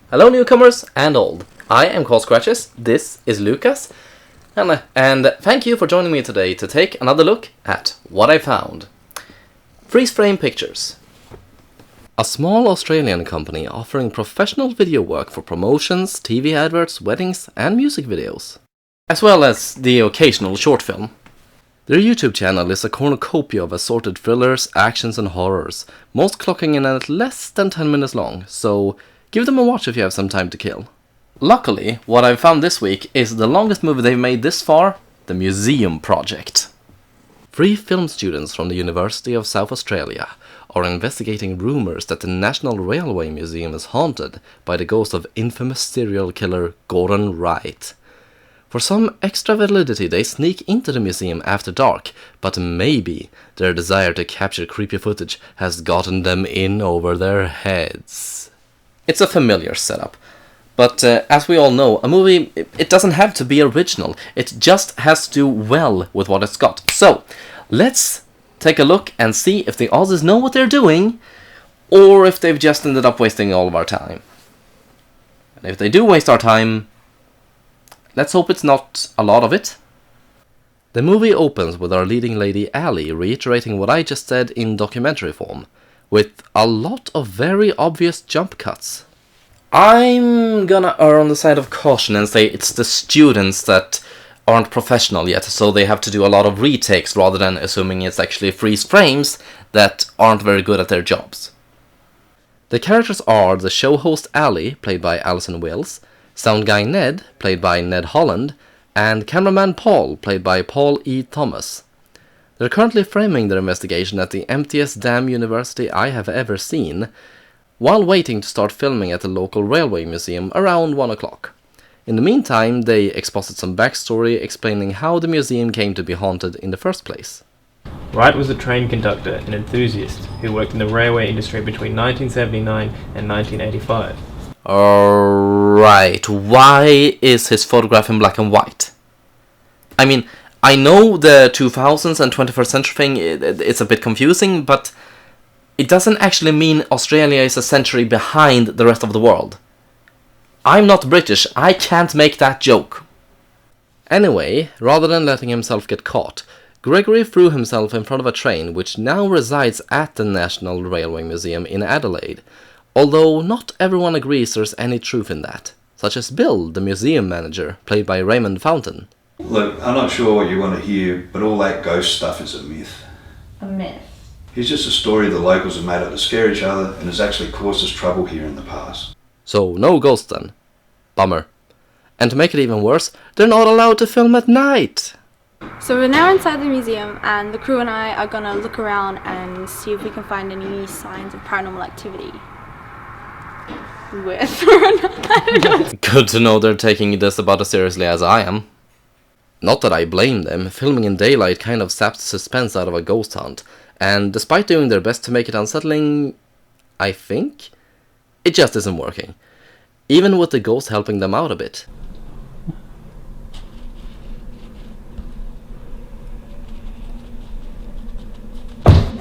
Hello newcomers and old. I am KawScratches, this is Lucas, and thank you for joining me today to take another look at what I found. Freeze frame pictures. A small Australian company offering professional video work for promotions, TV adverts, weddings and music videos, as well as the occasional short film. Their YouTube channel is a cornucopia of assorted thrillers, actions and horrors, most clocking in at less than 10 minutes long, so give them a watch if you have some time to kill. Luckily, what I've found this week is the longest movie they've made this far, The Museum Project. 3 film students from the University of South Australia are investigating rumours that the National Railway Museum is haunted by the ghost of infamous serial killer Gordon Wright. For some extra validity, they sneak into the museum after dark, but maybe their desire to capture creepy footage has gotten them in over their heads. It's a familiar setup, but as we all know, a movie, it doesn't have to be original, it just has to do well with what it's got. So, let's take a look and see if the Aussies know what they're doing, or if they've just ended up wasting all of our time. And if they do waste our time, let's hope it's not a lot of it. The movie opens with our leading lady Ali reiterating what I just said in documentary form, with a lot of very obvious jump cuts. I'm gonna err on the side of caution and say it's the students that aren't professional yet, so they have to do a lot of retakes rather than assuming it's actually freeze frames that aren't very good at their jobs. The characters are the show host Ali, played by Alison Wills, sound guy Ned, played by Ned Holland, and cameraman Paul, played by Paul E. Thomas. They're currently framing their investigation at the emptiest damn university I have ever seen, while waiting to start filming at the local railway museum around 1 o'clock. In the meantime, they exposit some backstory explaining how the museum came to be haunted in the first place. Wright was a train conductor and enthusiast who worked in the railway industry between 1979 and 1985. Alright, why is his photograph in black and white? I mean, I know the 2000s and 21st century thing, it's a bit confusing, but it doesn't actually mean Australia is a century behind the rest of the world. I'm not British, I can't make that joke. Anyway, rather than letting himself get caught, Gregory threw himself in front of a train which now resides at the National Railway Museum in Adelaide, although not everyone agrees there's any truth in that, such as Bill, the museum manager, played by Raymond Fountain. Look, I'm not sure what you want to hear, but all that ghost stuff is a myth. A myth? It's just a story the locals have made up to scare each other and has actually caused us trouble here in the past. So, no ghosts then. Bummer. And to make it even worse, they're not allowed to film at night! So we're now inside the museum and the crew and I are gonna look around and see if we can find any signs of paranormal activity. With or not, I don't know. Good to know they're taking this about as seriously as I am. Not that I blame them, filming in daylight kind of saps the suspense out of a ghost hunt, and despite doing their best to make it unsettling, I think, it just isn't working. Even with the ghost helping them out a bit.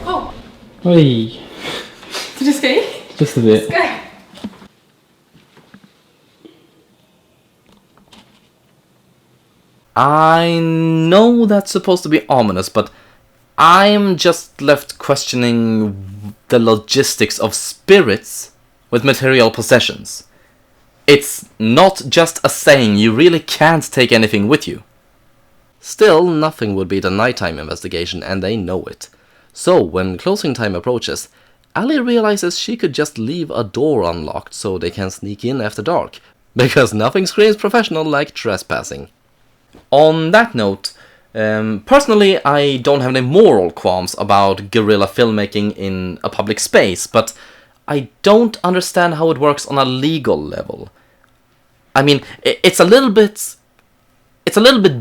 Oh! Oi, Did you see? just a bit. Go! I know that's supposed to be ominous, but I'm just left questioning the logistics of spirits with material possessions. It's not just a saying, you really can't take anything with you. Still, nothing would beat a nighttime investigation, and they know it. So, when closing time approaches, Ali realizes she could just leave a door unlocked so they can sneak in after dark, because nothing screams professional like trespassing. On that note, personally I don't have any moral qualms about guerrilla filmmaking in a public space, but I don't understand how it works on a legal level. I mean, it's a little bit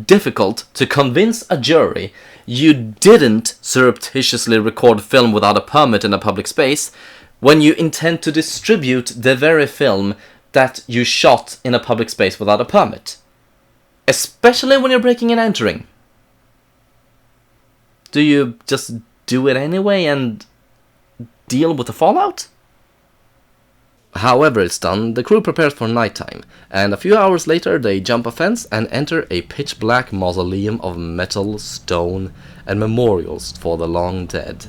difficult to convince a jury you didn't surreptitiously record film without a permit in a public space when you intend to distribute the very film that you shot in a public space without a permit. Especially when you're breaking and entering. Do you just do it anyway and deal with the fallout? However it's done, the crew prepares for nighttime, and a few hours later they jump a fence and enter a pitch-black mausoleum of metal, stone, and memorials for the long dead.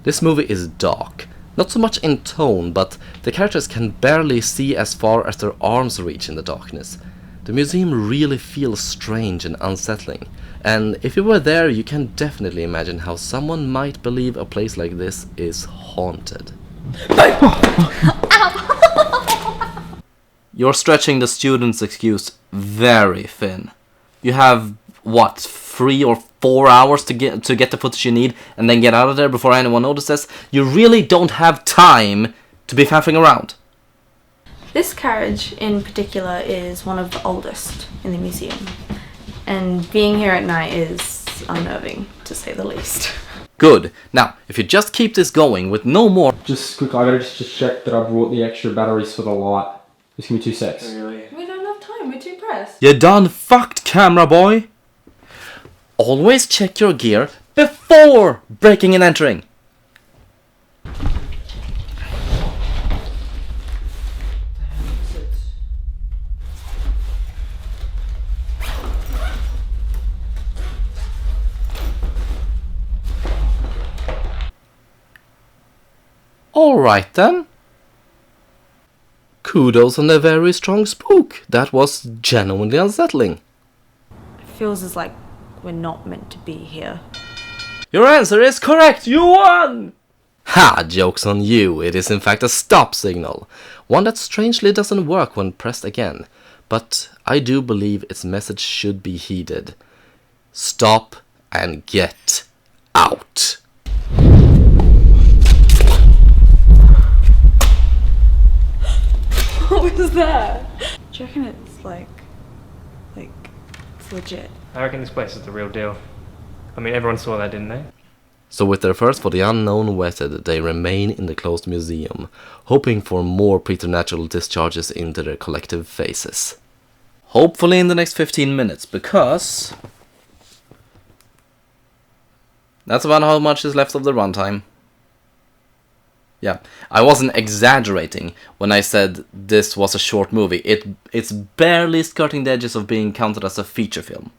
This movie is dark, not so much in tone, but the characters can barely see as far as their arms reach in the darkness. The museum really feels strange and unsettling, and if you were there you can definitely imagine how someone might believe a place like this is haunted. You're stretching the student's excuse very thin. You have, what, 3 or 4 hours to get the footage you need and then get out of there before anyone notices? You really don't have time to be faffing around. This carriage in particular is one of the oldest in the museum, and being here at night is unnerving, to say the least. Good. Now, if you just keep this going with no more... Just quick, I gotta just check that I brought the extra batteries for the light. Just give me 2 secs. Really? We don't have time, we're too pressed. You done fucked, camera boy! Always check your gear before breaking and entering. Alright then. Kudos on a very strong spook. That was genuinely unsettling. It feels as like we're not meant to be here. Your answer is correct! You won! Ha! Joke's on you. It is in fact a stop signal. One that strangely doesn't work when pressed again. But I do believe its message should be heeded. Stop and get out. What was that? Do you reckon it's like it's legit? I reckon this place is the real deal. I mean, everyone saw that, didn't they? So with their thirst for the unknown whetted, they remain in the closed museum, hoping for more preternatural discharges into their collective faces. Hopefully in the next 15 minutes, because... that's about how much is left of the runtime. Yeah, I wasn't exaggerating when I said this was a short movie. It's barely skirting the edges of being counted as a feature film.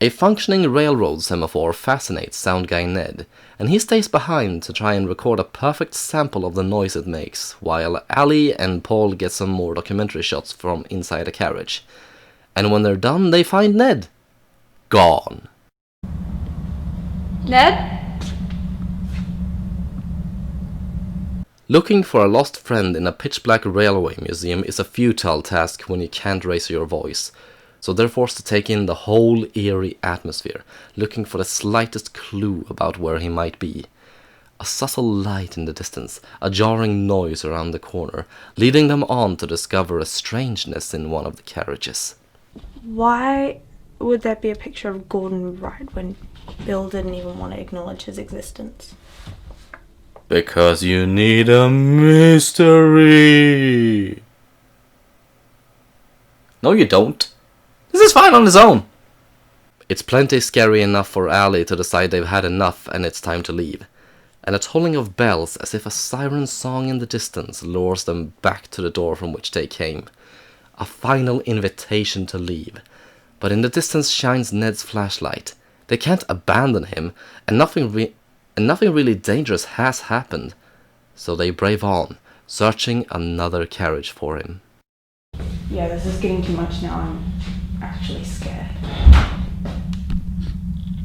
A functioning railroad semaphore fascinates sound guy Ned, and he stays behind to try and record a perfect sample of the noise it makes, while Allie and Paul get some more documentary shots from inside a carriage. And when they're done, they find Ned. Gone. Ned? Looking for a lost friend in a pitch-black railway museum is a futile task when you can't raise your voice, so they're forced to take in the whole eerie atmosphere, looking for the slightest clue about where he might be. A subtle light in the distance, a jarring noise around the corner, leading them on to discover a strangeness in one of the carriages. Why would there be a picture of Gordon Wright when Bill didn't even want to acknowledge his existence? Because you need a mystery. No, you don't. This is fine on its own. It's plenty scary enough for Allie to decide they've had enough and it's time to leave. And a tolling of bells as if a siren song in the distance lures them back to the door from which they came. A final invitation to leave. But in the distance shines Ned's flashlight. They can't abandon him, and nothing really dangerous has happened, so they brave on, searching another carriage for him. Yeah, this is getting too much now. I'm actually scared.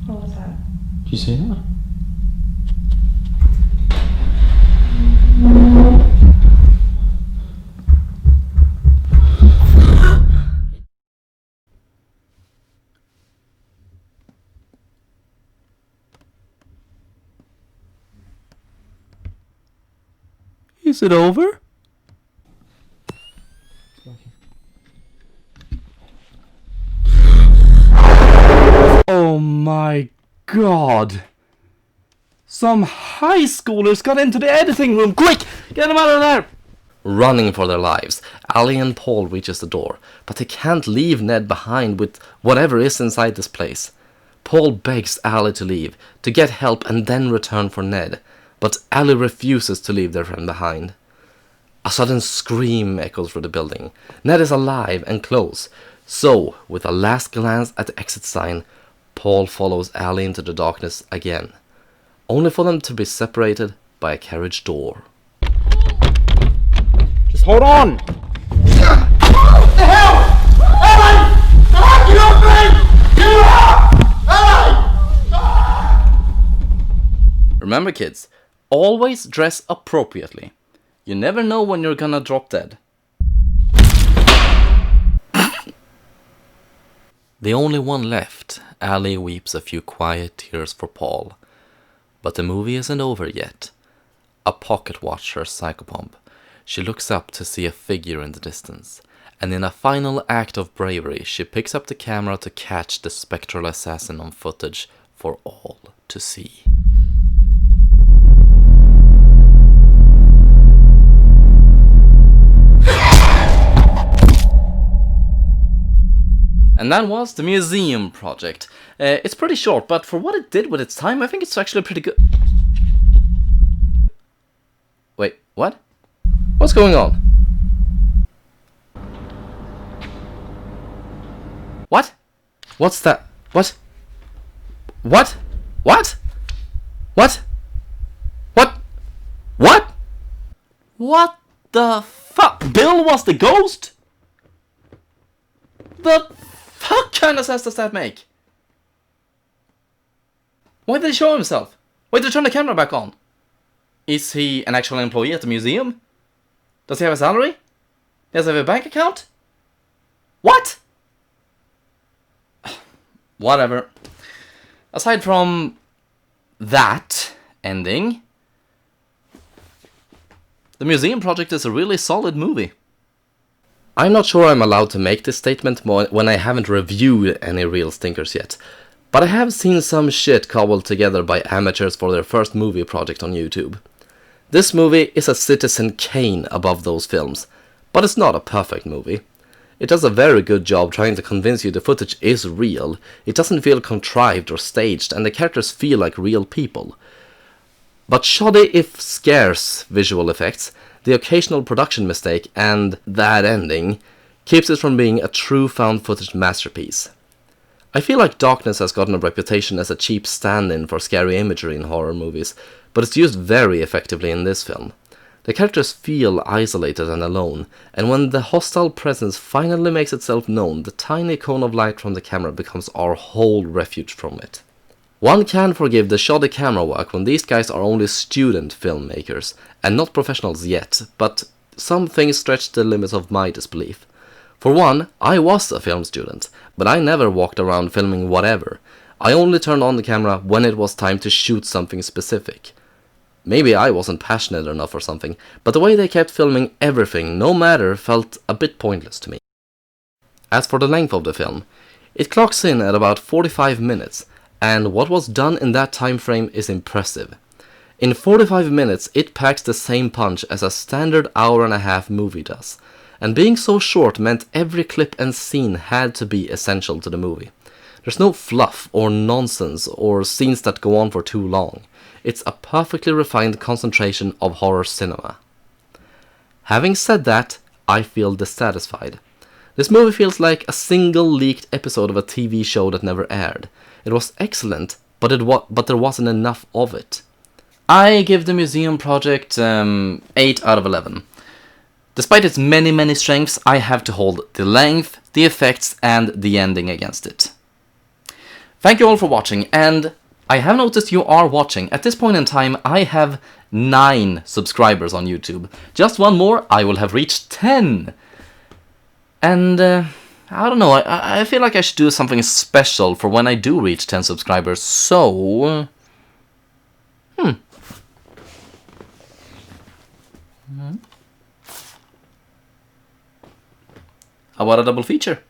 What was that? Did you see that? Is it over? Oh my god! Some high schoolers got into the editing room! Quick! Get them out of there! Running for their lives, Allie and Paul reaches the door, but they can't leave Ned behind with whatever is inside this place. Paul begs Allie to leave, to get help and then return for Ned, but Allie refuses to leave their friend behind. A sudden scream echoes through the building. Ned is alive and close. So, with a last glance at the exit sign, Paul follows Allie into the darkness again, only for them to be separated by a carriage door. Just hold on! Remember kids, always dress appropriately. You never know when you're gonna drop dead. The only one left, Allie weeps a few quiet tears for Paul. But the movie isn't over yet. A pocket watch her psychopomp. She looks up to see a figure in the distance, and in a final act of bravery, she picks up the camera to catch the spectral assassin on footage for all to see. And that was the Museum Project. It's pretty short, but for what it did with its time, I think it's actually pretty good. Wait, what? What's going on? What? What's that? What? What? What? What? What? What? What the fuck? Bill was the ghost? The fuck kind of sense does that make? Why did he show himself? Why did he turn the camera back on? Is he an actual employee at the museum? Does he have a salary? Does he have a bank account? What? Whatever. Aside from that ending, the Museum Project is a really solid movie. I'm not sure I'm allowed to make this statement when I haven't reviewed any real stinkers yet, but I have seen some shit cobbled together by amateurs for their first movie project on YouTube. This movie is a Citizen Kane above those films, but it's not a perfect movie. It does a very good job trying to convince you the footage is real, it doesn't feel contrived or staged, and the characters feel like real people. But shoddy if scarce visual effects, the occasional production mistake, and that ending, keeps it from being a true found footage masterpiece. I feel like Darkness has gotten a reputation as a cheap stand-in for scary imagery in horror movies, but it's used very effectively in this film. The characters feel isolated and alone, and when the hostile presence finally makes itself known, the tiny cone of light from the camera becomes our whole refuge from it. One can forgive the shoddy camera work when these guys are only student filmmakers, and not professionals yet, but some things stretch the limits of my disbelief. For one, I was a film student, but I never walked around filming whatever. I only turned on the camera when it was time to shoot something specific. Maybe I wasn't passionate enough or something, but the way they kept filming everything, no matter, felt a bit pointless to me. As for the length of the film, it clocks in at about 45 minutes, and what was done in that time frame is impressive. In 45 minutes, it packs the same punch as a standard hour-and-a-half movie does, and being so short meant every clip and scene had to be essential to the movie. There's no fluff or nonsense or scenes that go on for too long. It's a perfectly refined concentration of horror cinema. Having said that, I feel dissatisfied. This movie feels like a single leaked episode of a TV show that never aired. It was excellent, but there wasn't enough of it. I give the Museum Project 8 out of 11. Despite its many strengths, I have to hold the length, the effects, and the ending against it. Thank you all for watching, and I have noticed you are watching. At this point in time, I have 9 subscribers on YouTube. Just one more, I will have reached 10. And I don't know, I feel like I should do something special for when I do reach 10 subscribers, so... How about a double feature?